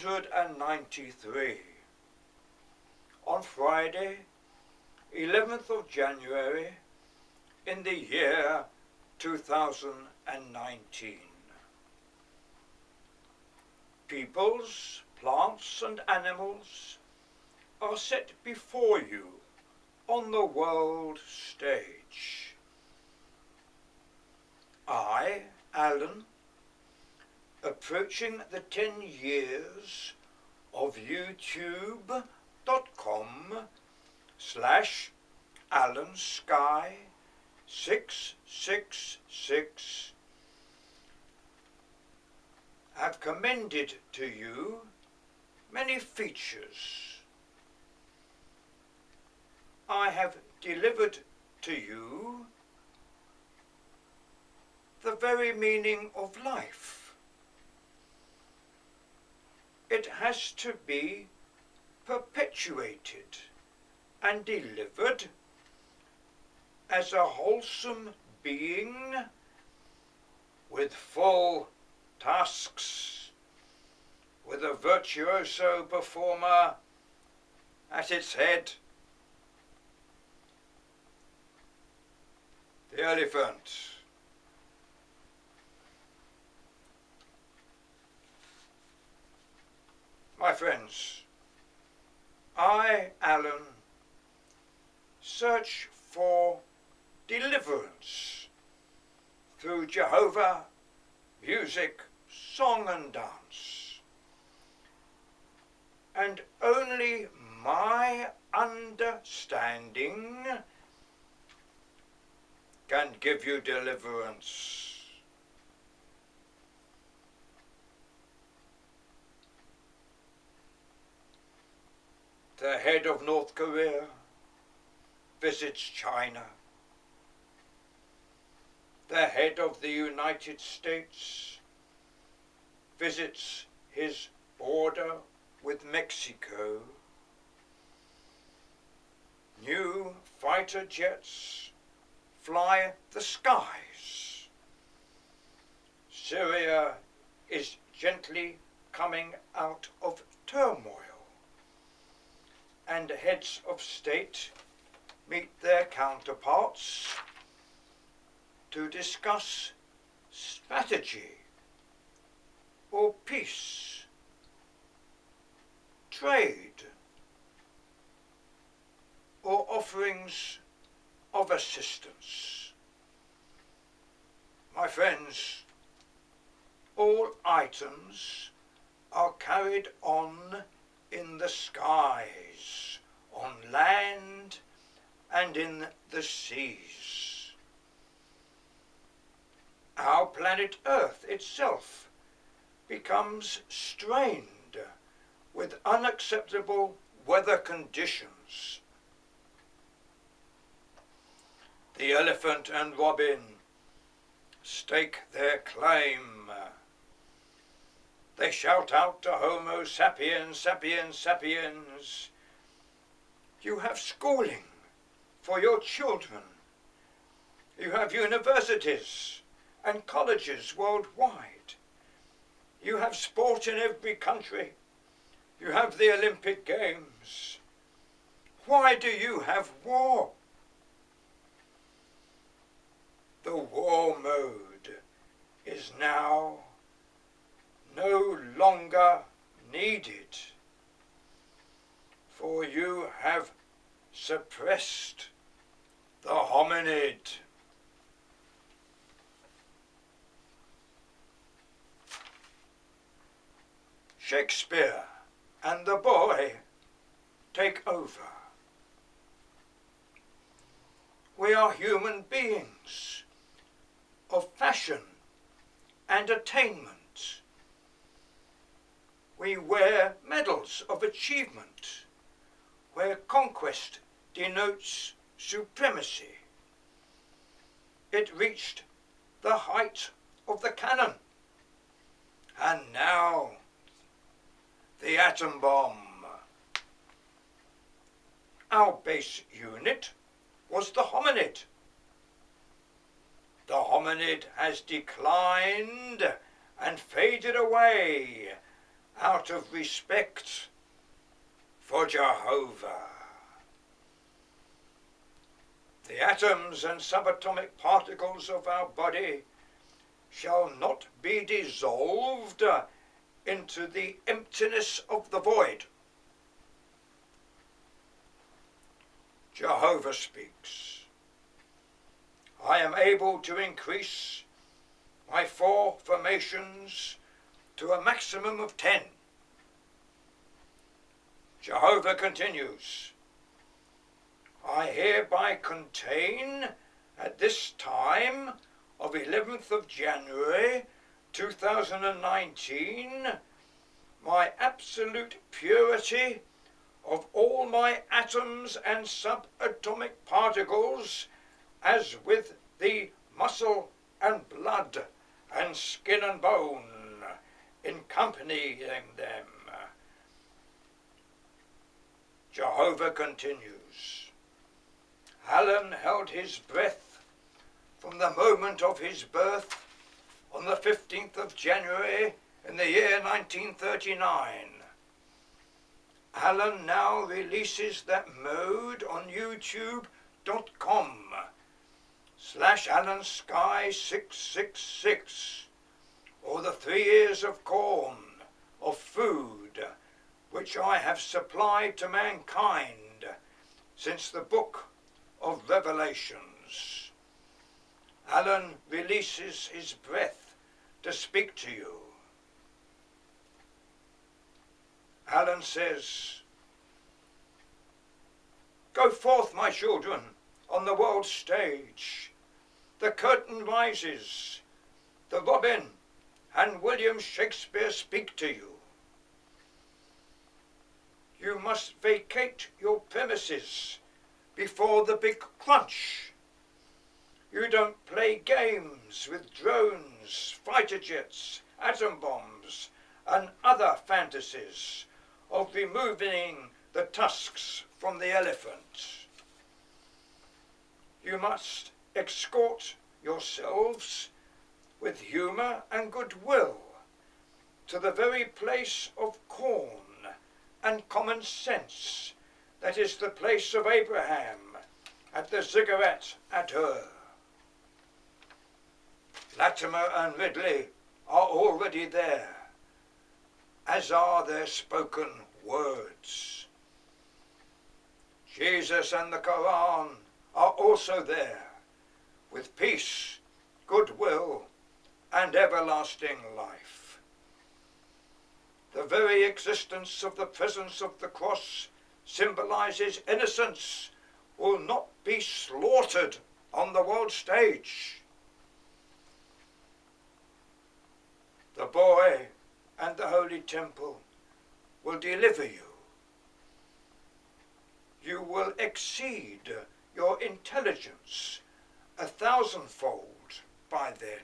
193. On Friday, 11th of January, in the year 2019. Peoples, plants and animals are set before you on the world stage. I, Alan, approaching the 10 years of youtube.com/AlanSky666 have commended to you many features. I have delivered to you the very meaning of life. It has to be perpetuated and delivered as a wholesome being with full tasks, with a virtuoso performer at its head. The elephant. My friends, I, Alan, search for deliverance through Jehovah, music, song and dance. And only my understanding can give you deliverance. The head of North Korea visits China. The head of the United States visits his border with Mexico. New fighter jets fly the skies. Syria is gently coming out of turmoil, and heads of state meet their counterparts to discuss strategy or peace, trade, or offerings of assistance. My friends, all items are carried on in the skies, on land, and in the seas. Our planet Earth itself becomes strained with unacceptable weather conditions. The elephant and robin stake their claim. They shout out to Homo sapiens, sapiens, sapiens. You have schooling for your children. You have universities and colleges worldwide. You have sport in every country. You have the Olympic Games. Why do you have war? The war mode is now no longer needed, for you have suppressed the hominid. Shakespeare and the boy take over. We are human beings of fashion and attainment. We wear medals of achievement, where conquest denotes supremacy. It reached the height of the cannon, and now the atom bomb. Our base unit was the hominid. The hominid has declined and faded away out of respect for Jehovah. The atoms and subatomic particles of our body shall not be dissolved into the emptiness of the void. Jehovah speaks. I am able to increase my 4 formations to a maximum of 10. Jehovah continues. I hereby contain at this time of 11th of January 2019 my absolute purity of all my atoms and subatomic particles, as with the muscle and blood and skin and bone accompanying them. Jehovah continues. Alan held his breath from the moment of his birth on the 15th of January in the year 1939. Alan now releases that mode on youtube.com/AlanSky666, or the 3 ears of corn, of food, which I have supplied to mankind since the book of Revelations. Alan releases his breath to speak to you. Alan says, go forth, my children, on the world stage. The curtain rises. The Robin and William Shakespeare speak to you. You must vacate your premises before the big crunch. You don't play games with drones, fighter jets, atom bombs, and other fantasies of removing the tusks from the elephant. You must escort yourselves with humour and goodwill to the very place of corn and common sense that is the place of Abraham at the ziggurat at Ur. Latimer and Ridley are already there, as are their spoken words. Jesus and the Quran are also there, with peace, goodwill, and everlasting life. The very existence of the presence of the cross symbolizes innocence will not be slaughtered on the world stage. The boy and the Holy Temple will deliver you. You will exceed your intelligence 1,000-fold by then.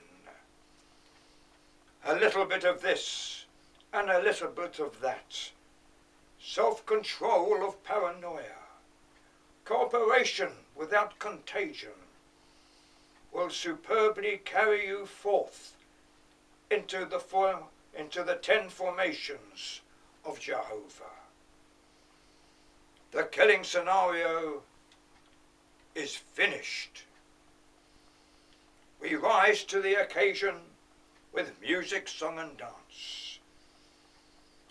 A little bit of this and a little bit of that. Self-control of paranoia. Cooperation without contagion will superbly carry you forth into the 10 formations of Jehovah. The killing scenario is finished. We rise to the occasion with music, song and dance.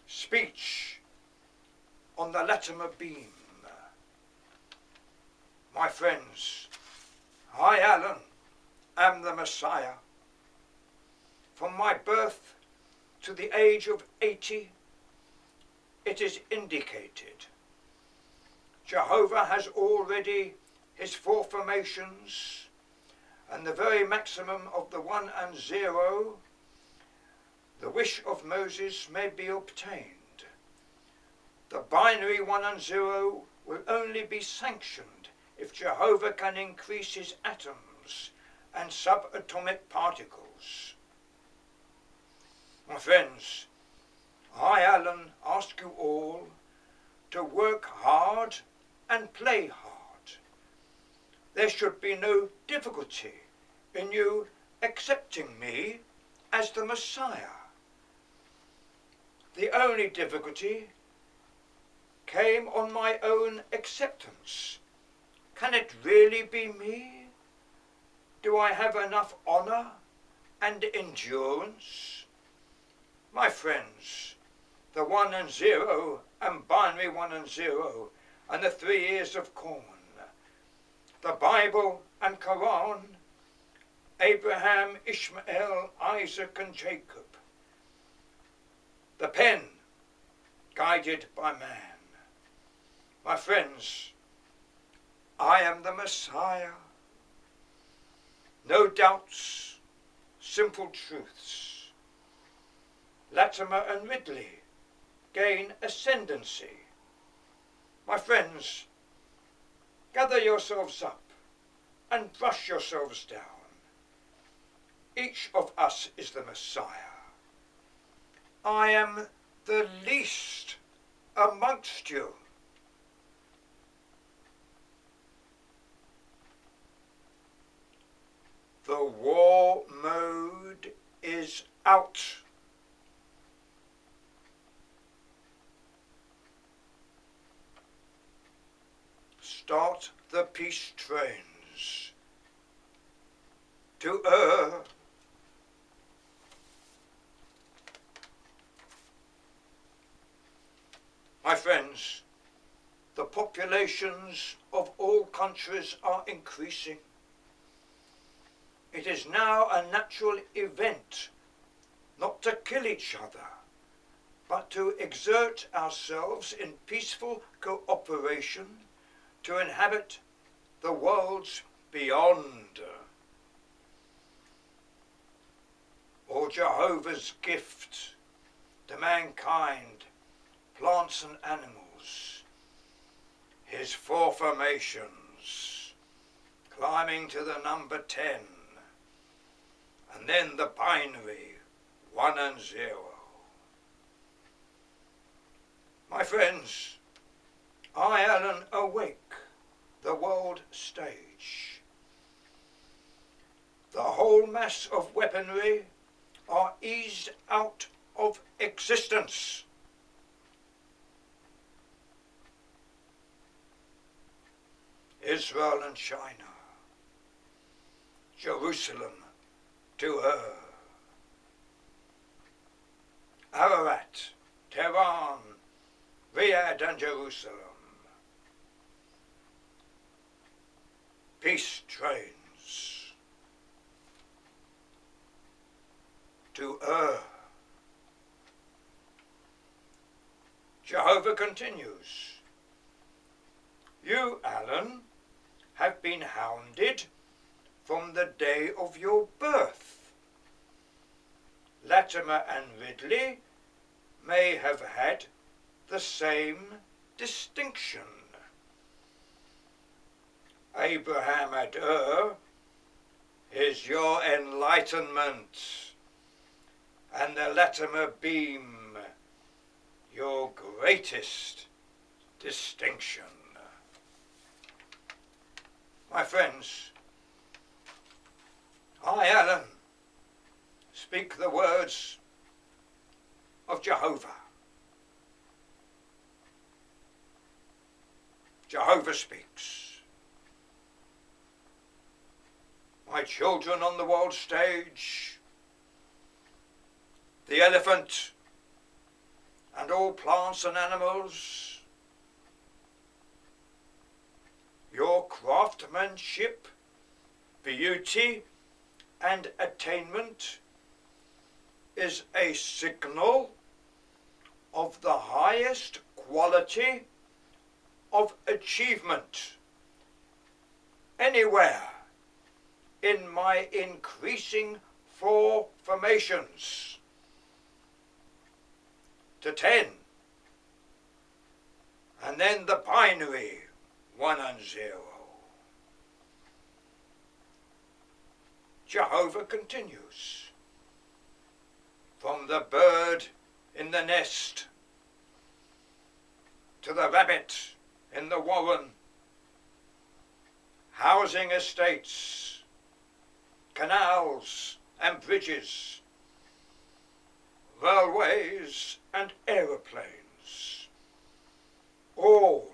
Speech on the Latimer beam. My friends, I, Alan, am the Messiah. From my birth to the age of 80, it is indicated. Jehovah has already his 4 formations, and the very maximum of the 1 and 0, the wish of Moses may be obtained. The binary 1 and 0 will only be sanctioned if Jehovah can increase his atoms and subatomic particles. My friends, I, Alan, ask you all to work hard and play hard. There should be no difficulty in you accepting me as the Messiah. The only difficulty came on my own acceptance. Can it really be me? Do I have enough honour and endurance? My friends, the 1 and 0 and binary 1 and 0 and the 3 ears of corn, the Bible and Quran, Abraham, Ishmael, Isaac and Jacob, the pen guided by man. My friends, I am the Messiah. No doubts, simple truths. Latimer and Ridley gain ascendancy. My friends, gather yourselves up and brush yourselves down. Each of us is the Messiah. I am the least amongst you. The war mode is out. Start the peace trains to My friends, the populations of all countries are increasing. It is now a natural event not to kill each other, but to exert ourselves in peaceful cooperation to inhabit the worlds beyond. Or Jehovah's gift to mankind, plants and animals, his 4 formations, climbing to the number 10, and then the binary 1 and 0. My friends, I, Alan, awake the world stage. The whole mass of weaponry are eased out of existence. Israel and China, Jerusalem to Ararat, Tehran, Riyadh and Jerusalem. Peace trains to Jehovah continues. You, Alan, have been hounded from the day of your birth. Latimer and Ridley may have had the same distinction. Abraham at is your enlightenment, and the Latimer beam your greatest distinction. My friends, I, Alan, speak the words of Jehovah. Jehovah speaks. My children on the world stage, the elephant and all plants and animals, your craftsmanship, beauty and attainment is a signal of the highest quality of achievement anywhere in my increasing 4 formations to 10, and then the binary 1 and 0. Jehovah continues. From the bird in the nest to the rabbit in the warren, housing estates, canals and bridges, railways and aeroplanes. All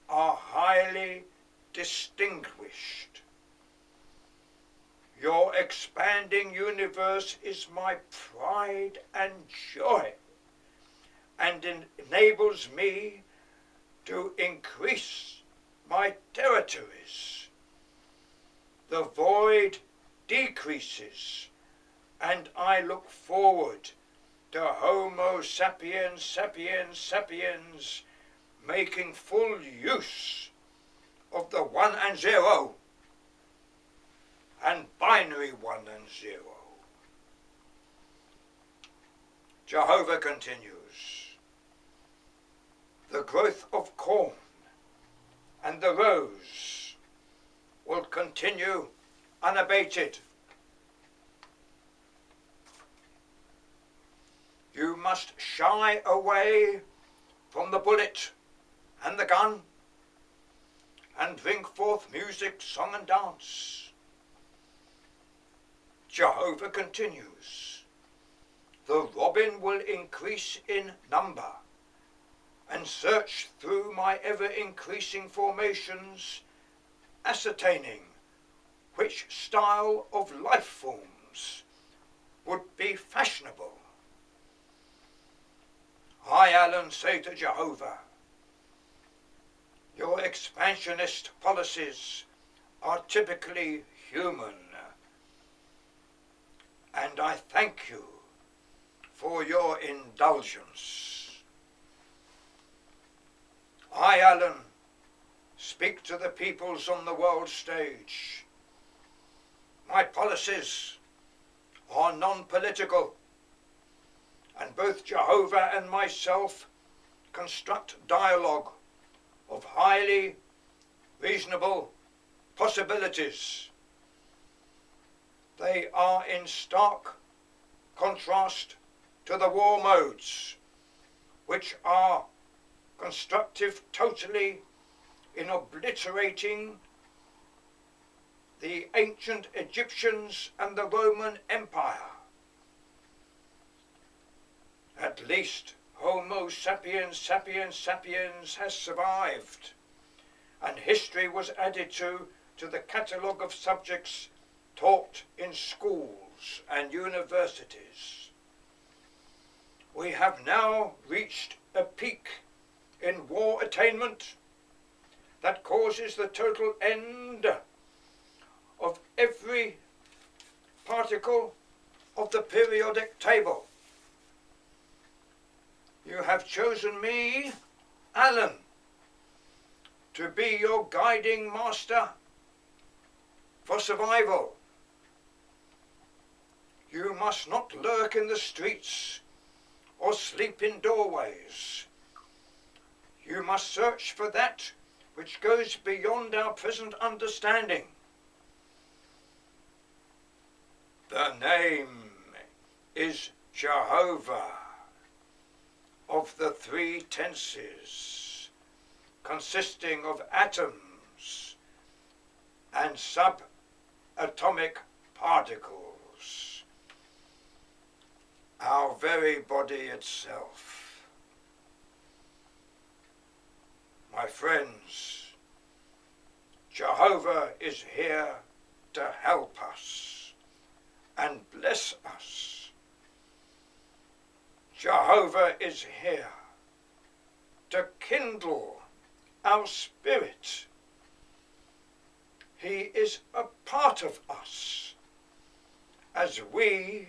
are highly distinguished. Your expanding universe is my pride and joy, and enables me to increase my territories. The void decreases, and I look forward to Homo sapiens sapiens sapiens making full use of the 1 and 0 and binary 1 and 0. Jehovah continues, the growth of corn and the rose will continue unabated. You must shy away from the bullet and the gun and bring forth music, song and dance. Jehovah continues, the robin will increase in number and search through my ever-increasing formations, ascertaining which style of life forms would be fashionable. I, Alan, say to Jehovah, your expansionist policies are typically human, and I thank you for your indulgence. I, Alan, speak to the peoples on the world stage. My policies are non-political, and both Jehovah and myself construct dialogue of highly reasonable possibilities. They are in stark contrast to the war modes, which are constructive totally in obliterating the ancient Egyptians and the Roman Empire. At least Homo sapiens sapiens sapiens has survived, and history was added to the catalogue of subjects taught in schools and universities. We have now reached a peak in war attainment that causes the total end of every particle of the periodic table. You have chosen me, Alan, to be your guiding master for survival. You must not lurk in the streets or sleep in doorways. You must search for that which goes beyond our present understanding. The name is Jehovah, of the 3 tenses, consisting of atoms and subatomic particles, our very body itself. My friends, Jehovah is here to help us and bless us. Jehovah is here to kindle our spirit. He is a part of us, as we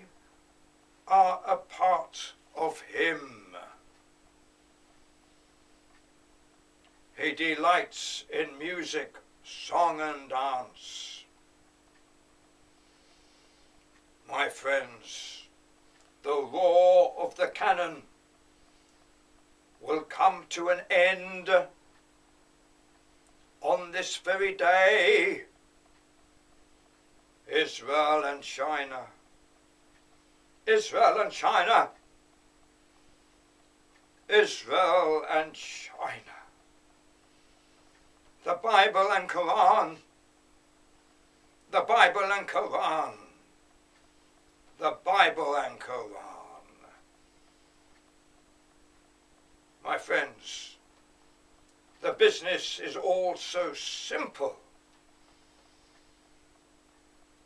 are a part of him. He delights in music, song and dance. My friends, the roar of the cannon will come to an end on this very day. Israel and China, Israel and China, Israel and China. The Bible and Quran, the Bible and Quran, the Bible and Quran. My friends, the business is all so simple.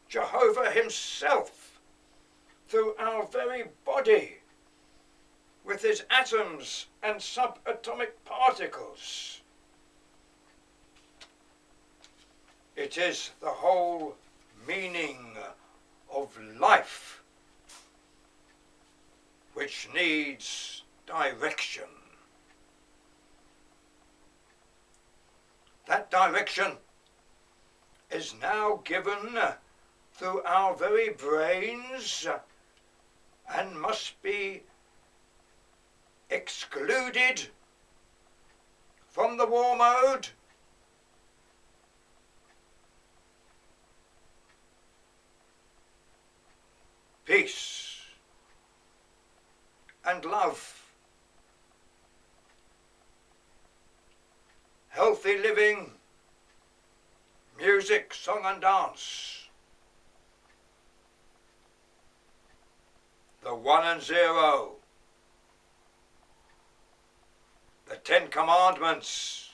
Jehovah himself, through our very body, with his atoms and subatomic particles. It is the whole meaning of life which needs direction. That direction is now given through our very brains and must be excluded from the war mode peace and love, healthy living, music, song and dance, the 1 and 0, the 10 Commandments,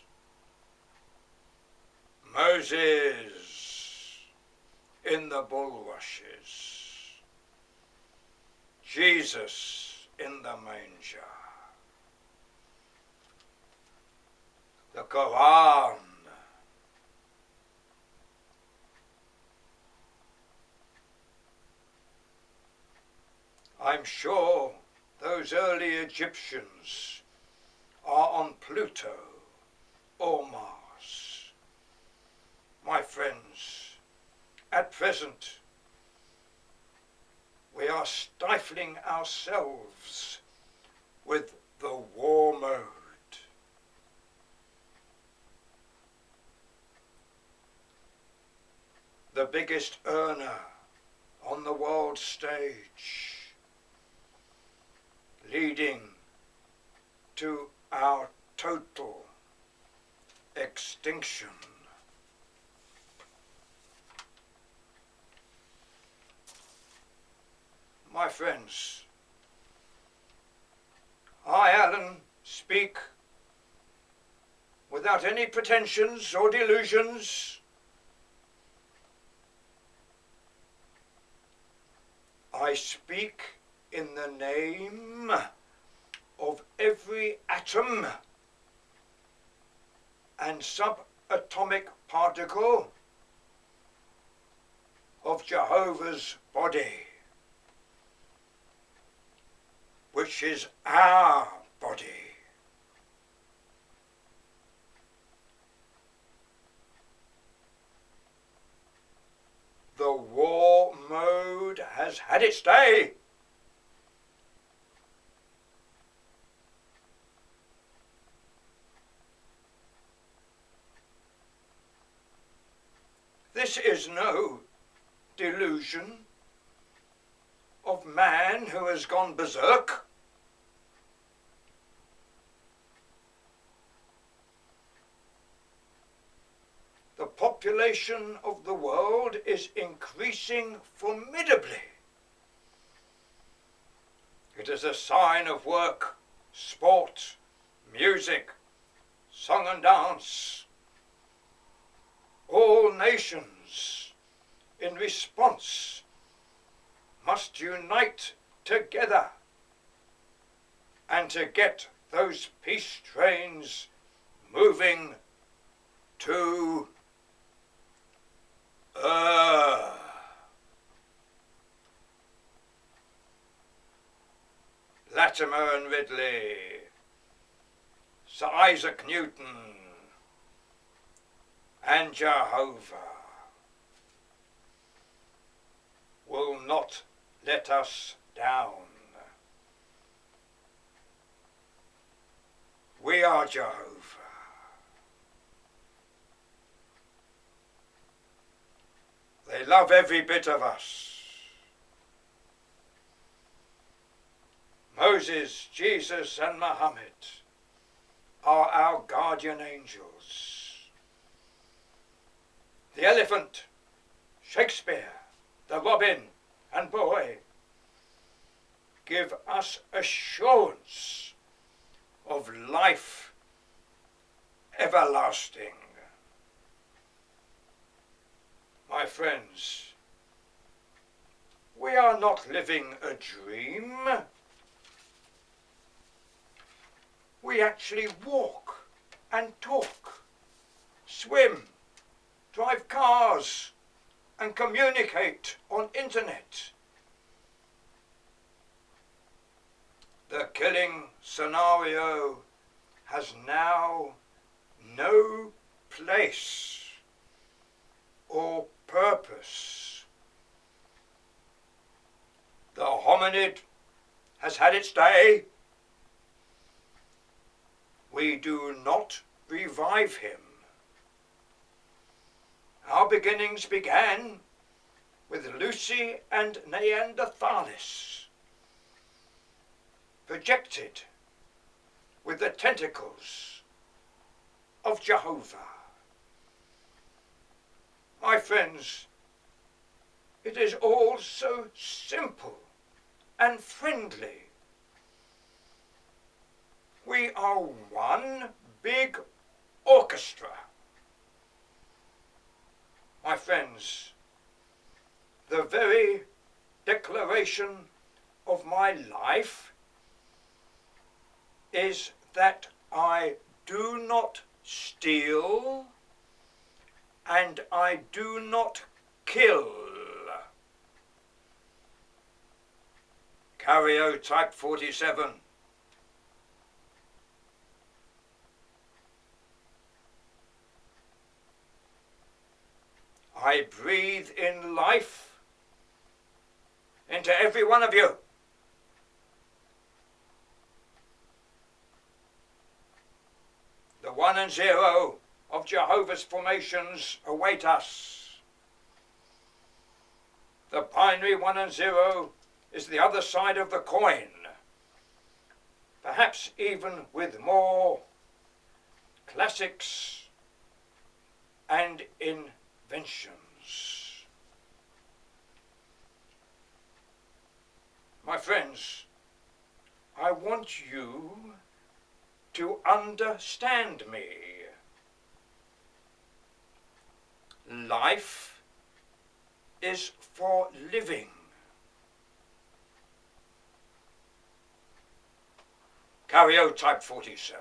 Moses in the bulrushes, Jesus in the manger, the Quran, I'm sure those early Egyptians are on Pluto or Mars. My friends, at present we are stifling ourselves with the war mode. The biggest earner on the world stage, leading to our total extinction. My friends, I, Alan, speak without any pretensions or delusions. I speak in the name of every atom and subatomic particle of Jehovah's body, which is our body. The war mode has had its day. This is no delusion of man who has gone berserk. The population of the world is increasing formidably. It is a sign of work, sport, music, song and dance. All nations, in response, must unite together and to get those peace trains moving to Latimer and Ridley, Sir Isaac Newton, and Jehovah will not let us down. We are Jehovah. They love every bit of us. Moses, Jesus, and Muhammad are our guardian angels. The elephant, Shakespeare, the robin, and boy give us assurance of life everlasting. My friends, we are not living a dream. We actually walk and talk, swim, drive cars, and communicate on internet. The killing scenario has now no place or purpose. The hominid has had its day. We do not revive him. Our beginnings began with Lucy and Neanderthalis, projected with the tentacles of Jehovah. My friends, it is all so simple and friendly. We are one big orchestra. My friends, the very declaration of my life is that I do not steal and I do not kill. Karyotype 47. I breathe in life into every one of you. The 1 and 0 of Jehovah's formations await us. The binary 1 and 0 is the other side of the coin, perhaps even with more classics and inventions. My friends, I want you to understand me. Life is for living. Karyotype 47.